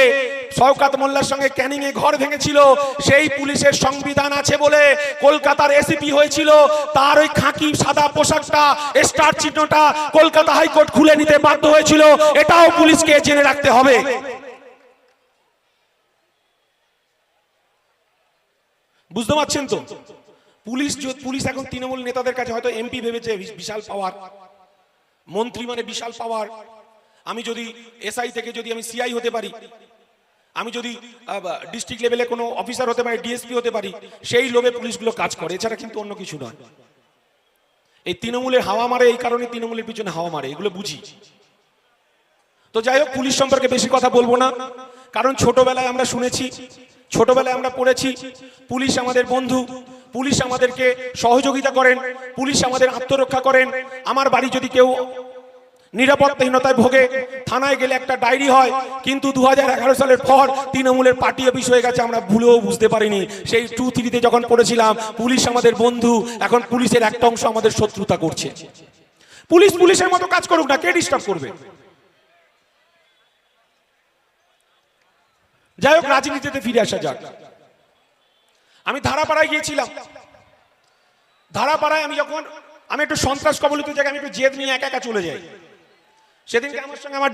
শওকত মোল্লার সঙ্গে ক্যানিং এ ঘর ভেঙেছিল, সেই পুলিশের সংবিধান আছে বলে কলকাতার এসিপি হয়েছিল, তার ওই খাকি সাদা পোশাকটা, স্টার চিহ্নটা কলকাতা হাইকোর্ট খুলে নিতে বাধ্য হয়েছিল। এটাও পুলিশকে জেনে রাখতে হবে। বুঝতে পারছেন তো? পুলিশ এখন তৃণমূল নেতাদের কাছে হয়তো এমপি ভেবেছে বিশাল পাওয়ার, মন্ত্রী মানে বিশাল পাওয়ার। আমি যদি এসআই থেকে যদি আমি সিআই হতে পারি, আমি যদি ডিস্ট্রিক্ট লেভেলে কোনো অফিসার হতে পারি, ডিএসপি হতে পারি, সেই লোভে পুলিশগুলো কাজ করে, এছাড়া কিন্তু অন্য কিছু নয়। এই তৃণমূলের হাওয়া মারে, এই কারণে তৃণমূলের পিছনে হাওয়া মারে, এগুলো বুঝি। তো যাই হোক, পুলিশ সম্পর্কে বেশি কথা বলবো না, কারণ ছোটবেলায় আমরা শুনেছি, ছোটবেলায় আমরা পড়েছি, পুলিশ আমাদের বন্ধু, পুলিশ আমাদেরকে সহযোগিতা করেন, পুলিশ আমাদের আত্মরক্ষা করেন। আমার বাড়ি যদি কেউ নিরাপত্তাহীনতায় ভোগে, থানায় গেলে একটা ডায়েরি হয়, কিন্তু 2011 সালের পর তৃণমূলের পার্টি অফিস হয়ে গেছে, আমরা ভুলেও বুঝতে পারিনি। সেই 2-3 যখন পড়েছিলাম পুলিশ আমাদের বন্ধু, এখন পুলিশের একটা অংশ আমাদের শত্রুতা করছে। পুলিশ পুলিশের মতো কাজ করুক না, কে ডিস্টার্ব করবে? যাই হোক, রাজনীতিতে ফিরে আসা যাক। আমি ধারাপাড়ায় গিয়েছিলাম। ধারাপাড়ায় আমি একটু সন্ত্রাস কবলিত জায়গায় আমি একটু জেদ নিয়ে একা একা চলে যাই। সেদিনকে আমার সঙ্গে আমার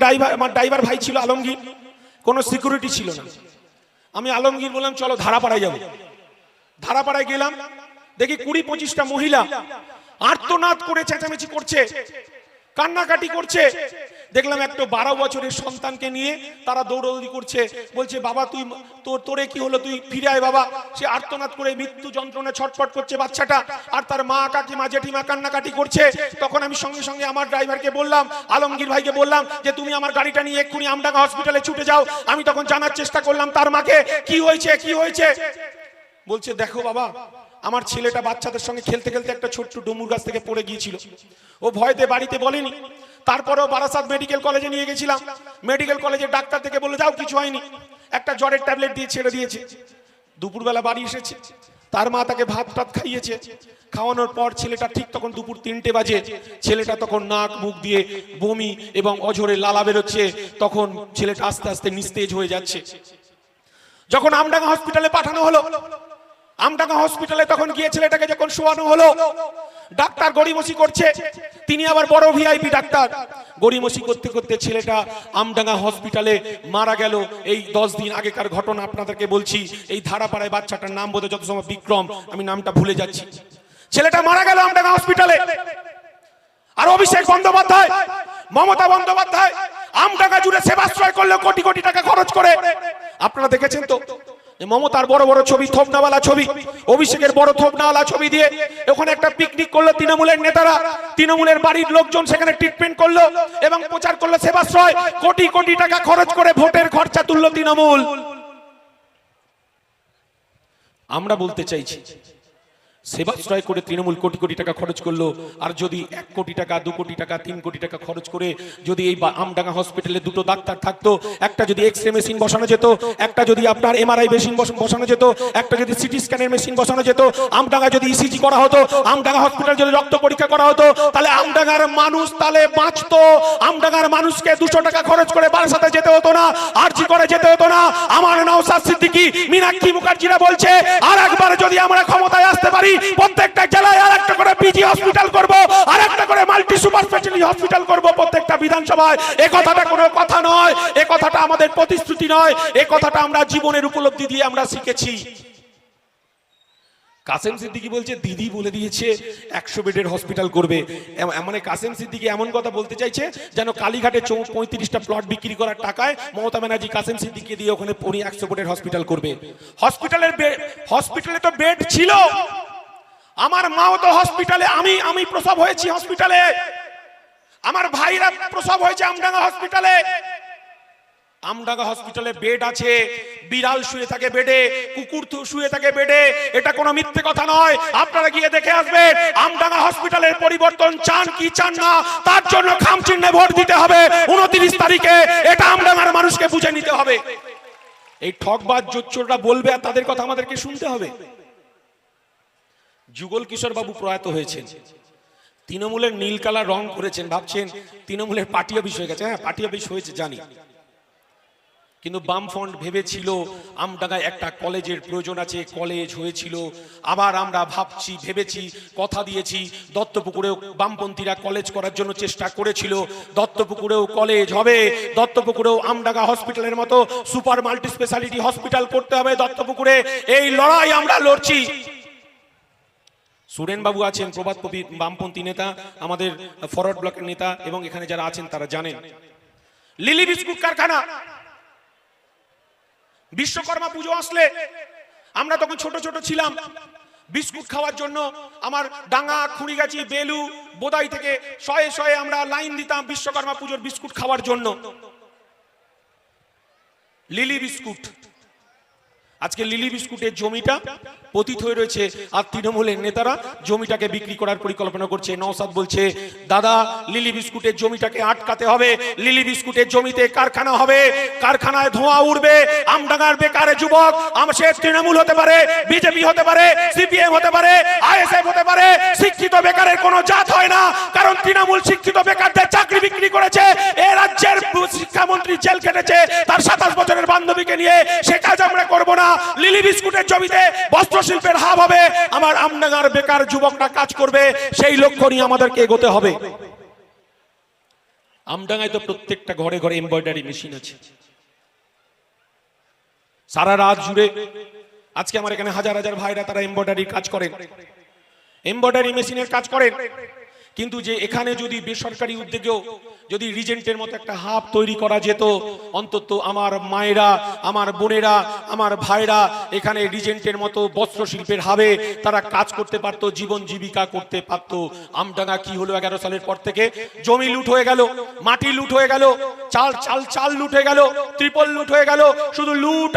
ড্রাইভার ভাই ছিল আলমগীর, কোনো সিকিউরিটি ছিল না। আমি আলমগীর বললাম চলো ধারাপাড়ায় যাবো। ধারাপাড়ায় গেলাম, দেখি 20-25টা মহিলা আর্তনাদ করে চেঁচামেচি করছে, কান্নাকাটি করছে। দেখলাম একটা 12 বছরের সন্তানকে নিয়ে তারা দৌড়দৌড়ি করছে, বলছে বাবা তুই তোরে কি হলো, তুই ফিরে আয় বাবা। সে আর্তনাদ করে মৃত্যু যন্ত্রণা ছটফট করছে বাচ্চাটা, আর তার মা, কাকিমা, জেঠিমা কান্নাকাটি করছে। তখন আমি সঙ্গে সঙ্গে আমার ড্রাইভারকে বললাম, আলমগীর ভাইকে বললাম যে তুমি আমার গাড়িটা নিয়ে এক্ষুনি আমডাঙ্গা হসপিটালে ছুটে যাও। আমি তখন জানার চেষ্টা করলাম তার মাকে, কি হয়েছে কি হয়েছে। বলছে দেখো বাবা, আমার ছেলেটা বাচ্চাদের সঙ্গে খেলতে খেলতে একটা ছোট্ট ডুমুর গাছ থেকে পড়ে গিয়েছিল, ও ভয়তে বাড়িতে বলেনি। তারপরেও বারাসাত মেডিকেল কলেজে নিয়ে গেছিলাম, মেডিকেল কলেজের ডাক্তার থেকে বলে যাও কিছু হয়নি, একটা জ্বরের ট্যাবলেট দিয়ে ছেড়ে দিয়েছে। দুপুরবেলা বাড়ি এসেছে, তার মা তাকে ভাত টাত খাইয়েছে। খাওয়ানোর পর ছেলেটা ঠিক তখন দুপুর 3টে বাজে, ছেলেটা তখন নাক মুখ দিয়ে বমি এবং অঝরে লালা বেরোচ্ছে। তখন ছেলেটা আস্তে আস্তে নিস্তেজ হয়ে যাচ্ছে। যখন আমডাঙ্গা হসপিটালে পাঠানো হলো, আমডাঙ্গা হসপিটালে তখন গিয়ে ছেলেটাকে যখন শোয়ানো হলো, ডাক্তার গড়িমসি করছে, তিনি আবার বড় ভিআইপি ডাক্তার। গড়িমসি করতে করতে ছেলেটা আমডাঙ্গা হসপিটালে মারা গেল। এই 10 দিন আগেকার ঘটনা আপনাদেরকে বলছি। এই ধারাপাড়ায় বাচ্চাটার নাম বোধহয় যত সময় বিক্রম, আমি নামটা ভুলে যাচ্ছি। ছেলেটা মারা গেল আমডাঙ্গা হসপিটালে। আর অভিষেক বন্দ্যোপাধ্যায়, মমতা বন্দ্যোপাধ্যায় আমডাঙ্গা জুড়ে সেবাশ্রয় করলো কোটি কোটি টাকা খরচ করে। আপনারা দেখেছেন তো মমতার বড় বড় ছবি, থোপনাওয়ালা ছবি, অভিষেকের বড় থোপনাওয়ালা ছবি দিয়ে ওখানে একটা পিকনিক করলো তৃণমূলের নেতারা, তৃণমূলের বাড়ির লোকজন সেখানে ট্রিটমেন্ট করলো এবং প্রচার করলো সেবাশ্রয়। কোটি কোটি টাকা খরচ করে ভোটের খরচা তুললো তৃণমূল। আমরা বলতে চাইছি, সেবাশ্রয় করে তৃণমূল কোটি কোটি টাকা খরচ করলো, আর যদি 1 কোটি টাকা, 2 কোটি টাকা, 3 কোটি টাকা খরচ করে যদি এই আমডাঙ্গা হসপিটালে 2টো ডাক্তার থাকতো, একটা যদি এক্সরে মেশিন বসানো যেত, একটা যদি আপনার এমআরআই মেশিন বসানো যেত, একটা যদি সিটি স্ক্যানের মেশিন বসানো যেত, আমডাঙ্গা যদি ইসিজি করা হতো, আমডাঙ্গা হসপিটাল যদি রক্ত পরীক্ষা করা হতো, তাহলে আমডাঙ্গার মানুষ তাহলে বাঁচতো। আমডাঙ্গার মানুষকে 200 টাকা খরচ করে বারাসাতে যেতে হতো না, আরজি করে যেতে হতো না। আমার নওশাদ সিদ্দিকী, মীনাক্ষী মুখার্জিরা বলছে, আর একবার যদি আমরা ক্ষমতায় আসতে পারি, প্রত্যেকটা জেলায় আরেকটা করে পিজি হসপিটাল করব, আরেকটা করে মাল্টি সুপার স্পেশালিটি হসপিটাল করব প্রত্যেকটা বিধানসভায়। এই কথাটা কোনো কথা নয়, এই কথাটা আমাদের প্রতিশ্রুতি নয়, এই কথাটা আমরা জীবনের উপলব্ধি দিয়ে আমরা শিখেছি। কাসেম সিদ্দিকী বলছে দিদি বলে দিয়েছে 100 বেডের হসপিটাল করবে। মানে কাসেম সিদ্দিকী এমন কথা বলতে চাইছে যেন কালীঘাটে 35টা প্লট বিক্রি করার টাকায় মমতা ব্যানার্জি কাসেম সিদ্দিকী দিয়ে ওখানে 100 বেডের হসপিটাল করবে। হসপিটালে তো বেড ছিল, আমার মাও তো হসপিটালে, আমি প্রসব হয়েছি হসপিটালে, আমার ভাইরা প্রসব হয়েছে আমডাঙ্গা হসপিটালে। আমডাঙ্গা হসপিটালে বেড আছে, বিড়াল শুয়ে থাকে বেডে, কুকুর শুয়ে থাকে বেডে, এটা কোনো মিথ্যে কথা নয়। আপনারা গিয়ে দেখে আসবেন আমডাঙ্গা হসপিটালের পরিবর্তন চান কি চান না, তার জন্য খাম চিহ্নে ভোট দিতে হবে 29 তারিখে। এটা আমডাঙ্গার মানুষকে বুঝে নিতে হবে। এই ঠকবাজ জোচ্চোররা বলবে আর তাদের কথা আমাদেরকে শুনতে হবে। যুগল কিশোর বাবু প্রয়াত হয়েছেন, তৃণমূলের নীল কালার রং করেছেন, ভাবছেন তৃণমূলের পার্টি অফিস হয়ে গেছে। হ্যাঁ, পার্টি অফিস হয়েছে জানি, কিন্তু বামফ্রন্ট ভেবেছিল আমডাঙ্গায় একটা কলেজের প্রয়োজন আছে, কলেজ হয়েছিল। আবার আমরা ভেবেছি, কথা দিয়েছি, দত্তপুকুরেও বামপন্থীরা কলেজ করার জন্য চেষ্টা করেছিল, দত্তপুকুরেও কলেজ হবে, দত্তপুকুরেও আমডাঙ্গা হসপিটালের মতো সুপার মাল্টি স্পেশালিটি হসপিটাল করতে হবে দত্তপুকুরে। এই লড়াই আমরা লড়ছি। সুরেন বাবু আছেন প্রভাতপতি বামপন্থী নেতা, আমাদের ফরওয়ার্ড ব্লকের নেতা, এবং এখানে যারা আছেন তারা জানেন। লিলি বিস্কুট কারখানা, বিশ্বকর্মা পুজো আসলে আমরা তখন ছোট ছোট ছিলাম, বিস্কুট খাওয়ার জন্য আমার ডাঙ্গা, খুঁড়িগাছি, বেলু, বোদাই থেকে শয়ে শয়ে আমরা লাইন দিতাম বিশ্বকর্মা পুজোর বিস্কুট খাওয়ার জন্য। লিলি বিস্কুট, আজকে লিলি বিস্কুটের জমিটা পতিত হয়ে রয়েছে, আর তৃণমূলের নেতারা জমিটাকে বিক্রি করার পরিকল্পনা করছে। নওশাদ বলছে, দাদা লিলি বিস্কুটের জমিটাকে আটকাতে হবে, লিলি বিস্কুটের জমিতে কারখানা হবে, কারখানায় ধোঁয়া উঠবে, আমডাঙ্গার বেকার যুবক, সে তৃণমূল হতে পারে, বিজেপি হতে পারে, সিপিএম হতে পারে, আইএসএফ হতে পারে, শিক্ষিত বেকারের কোনো জাত হয় না, কারণ তৃণমূল শিক্ষিত বেকারদের চাকরি বিক্রি করেছে। এ রাজ্যের শিক্ষামন্ত্রী জেল কেটেছে তার 27 বছরের বান্ধবীকে নিয়ে, সে কাজ আমরা করব না। লিলি বিস্কুটের জমিতে বস্ত্র শিল্পের হাব হবে, আমার আমডাঙ্গার বেকার যুবকরা কাজ করবে, সেই লক্ষ্য নিয়ে আমাদেরকে এগোতে হবে। আমডাঙ্গায় তো প্রত্যেকটা ঘরে ঘরে এমব্রয়ডারি মেশিন আছে, সারা রাত জুড়ে। আজকে আমার এখানে হাজার হাজার ভাইরা তারা এমব্রয়ডারি কাজ করেন, এমব্রয়ডারি মেশিনের কাজ করেন। কিন্তু যে এখানে যদি বেসরকারি উদ্যোগেও যদি রিজেন্টের মতো একটা হাব তৈরি করা যেত, অন্তত আমার মায়েরা, আমার বোনেরা, আমার ভাইরা এখানে রিজেন্টের মতো বস্ত্র শিল্পের হাবে তারা কাজ করতে পারতো, জীবন জীবিকা করতে পারতো। আমডাঙ্গা কি হলো 11 সালের পর থেকে? জমি লুট হয়ে গেল, মাটি লুট হয়ে গেল, চাল লুট হয়ে গেল, ত্রিপল লুট হয়ে গেল, শুধু লুট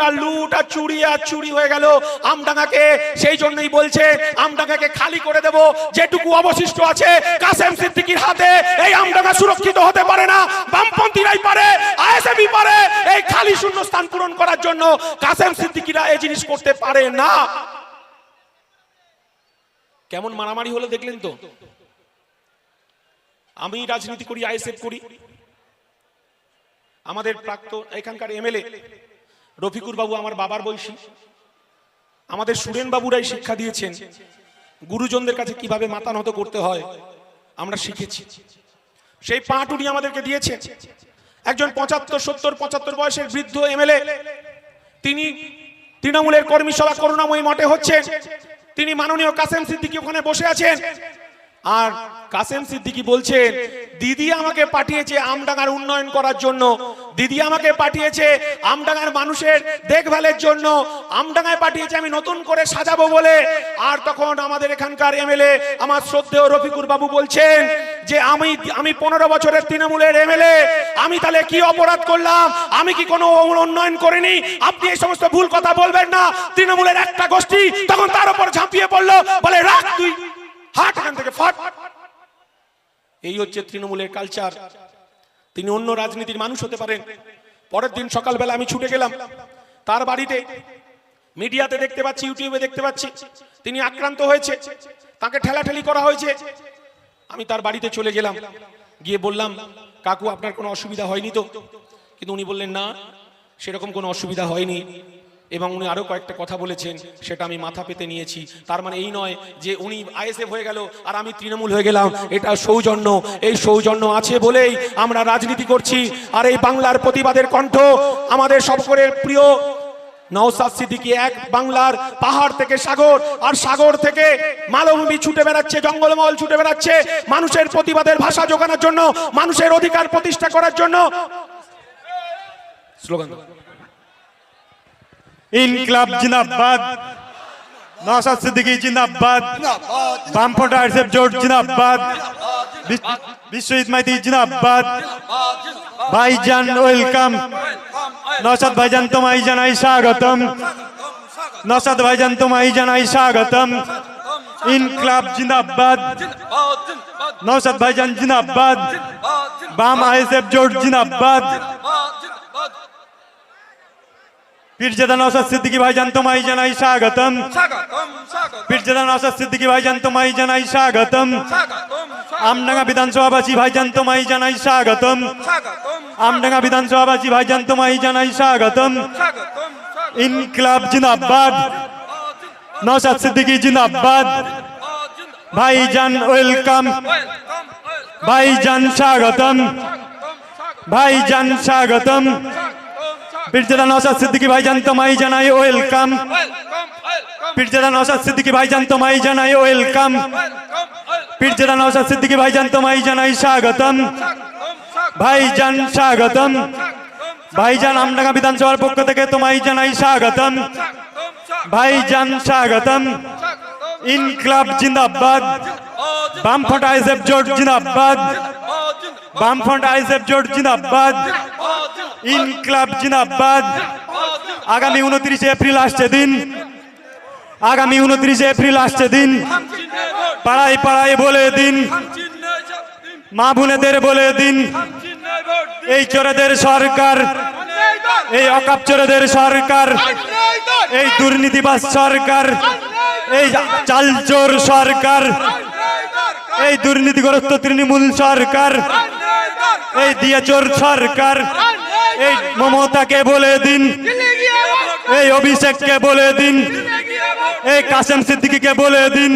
আর চুরি আর চুরি হয়ে গেল আমডাঙ্গাকে। সেই জন্যই বলছে আমডাঙ্গাকে খালি করে দেব, যেটুকু অবশিষ্ট আছে কাসেম সিদ্দিকীর হাতে এই আমডাঙ্গা সুরক্ষিত হতে পারে না, বামপন্থীরাই পারে, আইএসএফই পারে। এই খালি শূন্য স্থান পূরণ করার জন্য কাসেম সিদ্দিকীরা এই জিনিস করতে পারে না। কেমন মারামারি হলো দেখলেন তো? আমি রাজনীতি করি, আইএসএফ করি, আমাদের প্রাক্তন এখানকার এমএলএ রফিকুর বাবু আমার বাবার বয়সী, আমাদের সুরেন বাবুরাই শিক্ষা দিয়েছেন গুরুজনদের কাছে কিভাবে মাথা নত করতে হয়, আমরা শিখেছি। সেই পাঠ উনি আমাদেরকে দিয়েছেন। একজন 75 বয়সের বৃদ্ধ এমএলএ, তিনি তৃণমূলের কর্মী সভা করুণাময়ী মঠে হচ্ছে, তিনি মাননীয় কাসেম সিদ্দিকী ওখানে বসে আছেন, আর কাসেম সিদ্দিকী বলছেন, দিদি আমাকে পাঠিয়েছে আমডাঙ্গার উন্নয়ন করার জন্য, দিদি আমাকে পাঠিয়েছে আমডাঙ্গার মানুষের দেখভালের জন্য, আমডাঙ্গায় পাঠিয়েছে আমি নতুন করে সাজাবো বলে। আর তখন আমাদের এখানকার এমএলএ আমার শ্রদ্ধেয় রফিকুর বাবু বলছেন যে আমি 15 বছরের তৃণমূলের এমএলএ, আমি তাহলে কি অপরাধ করলাম? আমি কি কোনো উন্নয়ন করিনি? আপনি এই সমস্ত ভুল কথা বলবেন না। তৃণমূলের একটা গোষ্ঠী তখন তার উপর ঝাঁপিয়ে পড়লো, বলে রাখ তুই, হাট এখান থেকে, ফাট। এই হচ্ছে তৃণমূলের কালচার। তিনি অন্য রাজনীতির মানুষ হতে পারেন। পরের দিন সকালবেলা আমি ছুটে গেলাম তার বাড়িতে, মিডিয়াতে দেখতে পাচ্ছি, ইউটিউবে দেখতে পাচ্ছি তিনি আক্রান্ত হয়েছে, তাকে ঠেলাঠেলি করা হয়েছে। আমি তার বাড়িতে চলে গেলাম, গিয়ে বললাম, কাকু আপনার কোনো অসুবিধা হয়নি তো? কিন্তু উনি বললেন না, সেরকম কোনো অসুবিধা হয়নি। এবং উনি আরো কয়েকটা কথা বলেছেন, সেটা আমি মাথা পেতে নিয়েছি। তার মানে এই নয় যে উনি আইএসএফ হয়ে গেল আর আমি তৃণমূল হয়ে গেলাম, এটা সৌজন্য। এই সৌজন্য আছে বলেই আমরা রাজনীতি করছি। আর এই বাংলার প্রতিবাদের কণ্ঠ আমাদের সকলের প্রিয় নওশাদ সিদ্দিকী এক বাংলার পাহাড় থেকে সাগর, আর সাগর থেকে মালভূমি ছুটে বেড়াচ্ছে, জঙ্গলমহল ছুটে বেড়াচ্ছে মানুষের প্রতিবাদের ভাষা জোগানোর জন্য, মানুষের অধিকার প্রতিষ্ঠা করার জন্য। স্লোগান, ইনকলাব জিন্দাবাদ, নওশাদ সিদ্দিকী জিন্দাবাদ, বামফ্রন্ট আইএসএফ জোট জিন্দাবাদ, বিশ্ব ইসমাইতি জিন্দাবাদ। ভাইজান ওয়েলকাম, নওশাদ ভাইজান তোমায় জানাই স্বাগতম, নওশাদ ভাইজান তোমায় জানাই স্বাগতম। ইনকলাব জিন্দাবাদ, নওশাদ ভাইজান জিন্দাবাদ, বাম আইএসএফ জোট জিন্দাবাদ। পীরজাদা নওশাদ সিদ্দিকী ভাইজান তোমায় জানাই স্বাগতম। পীরজাদা নওশাদ সিদ্দিকী ভাইজান তোমায় জানাই স্বাগতম। আমডাঙ্গা বিধানসভাবাসী ভাইজান তোমায় জানাই স্বাগতম। আমডাঙ্গা বিধানসভাবাসী ভাইজান তোমায় জানাই স্বাগতম। ইনকিলাব জিন্দাবাদ, নওশাদ সিদ্দিকী জিন্দাবাদ। ভাইজান ওয়েলকাম, ভাইজান স্বাগতম, ভাইজান স্বাগতম। পীরজাদা নওশাদ সিদ্দিকী ভাইজান তোমায় জানাই ওয়েলকাম। পীরজাদা নওশাদ সিদ্দিকী ভাইজান তোমায় জানাই ওয়েলকাম। পীরজাদা নওশাদ সিদ্দিকী ভাইজান তোমায় জানাই স্বাগতম। ভাইজান স্বাগতম। ভাইজান আমডাঙ্গা বিধানসভার পক্ষ থেকে তোমায় জানাই স্বাগতম। ভাইজান স্বাগতম। ইনকিলাব জিন্দাবাদ, বামফ্রন্ট আইএসএফ জোট জিন্দাবাদ, বামফ্রন্ট আইএসএফ জোট জিন্দাবাদ। ইনকিলাব জিন্দাবাদ। আগামী 29 এপ্রিল আসছে দিন, আগামী 29 এপ্রিল আসছে দিন। পাড়ায় পাড়ায় বলে দিন, মা বোনেদের বলে দিন, এই চোরেদের সরকার, এই অকাপ চোরেদের সরকার, এই দুর্নীতিবাজ সরকার, এই চালচোর সরকার, এই দুর্নীতিগ্রস্ত তৃণমূল সরকার, এই দিয়াচোর সরকার, এই মমতাকে বলে দিন, এই অভিষেককে বলে দিন, এই কাসেম সিদ্দিকীকে বলে দিন,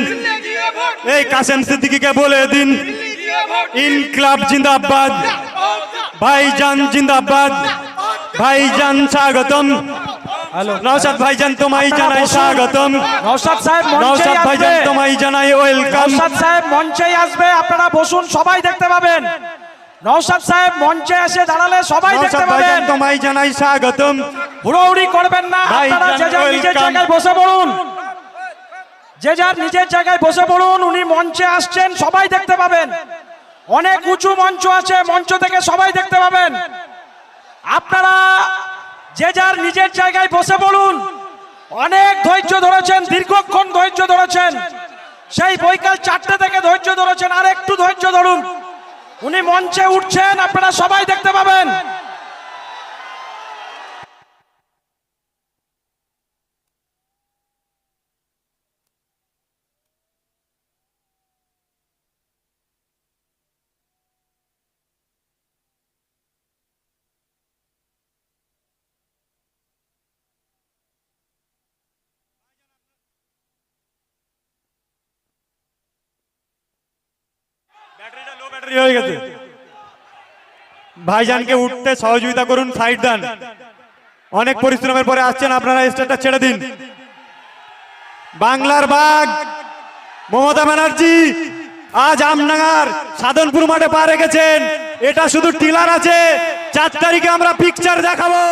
এই কাসেম সিদ্দিকীকে বলে দিন। ইনকিলাব জিন্দাবাদ, ভাইজান জিন্দাবাদ। ভাইজান স্বাগতম। নওশাদ ভাইজান তোমায় জানাই স্বাগতম। নওশাদ সাহেব নওশাদ ভাইজান তোমায় জানাই ওয়েলকাম। নওশাদ সাহেব মঞ্চেই আসবে, আপনারা বসুন, সবাই দেখতে পাবেন। নওশাদ সাহেব মঞ্চে এসে দাঁড়ালে সবাই দেখতে নওশাদ ভাইজান পাবেন। তোমায় জানাই স্বাগতম। হুড়োহুড়ি করবেন না, আপনারা যে যার নিজের জায়গায় বসে পড়ুন, যে যার নিজের জায়গায় বসে পড়ুন। উনি মঞ্চে আসছেন, সবাই দেখতে পাবেন। অনেক উঁচু মঞ্চ আছে, মঞ্চ থেকে সবাই দেখতে পাবেন। আপনারা যে যার নিজের জায়গায় বসে পড়ুন। অনেক ধৈর্য ধরেছেন, দীর্ঘক্ষণ ধৈর্য ধরেছেন, সেই বৈকাল 4টে থেকে ধৈর্য ধরেছেন, আর একটু ধৈর্য ধরুন। উনি মঞ্চে উঠছেন, আপনারা সবাই দেখতে পাবেন। ব্যাটারি হয়ে গেছে। ভাইজানকে উঠতে সহযোগিতা করুন, সাইড দেন। অনেক পরিশ্রমের পরে আসছেন, আপনারা স্টেজটা ছেড়ে দিন। বাংলার বাঘ মমতা ব্যানার্জি আজ আমডাঙ্গার সাধনপুর মাঠে পা রেখেছেন। এটা শুধু টিলার আছে, 4 তারিখে আমরা পিকচার দেখাবো।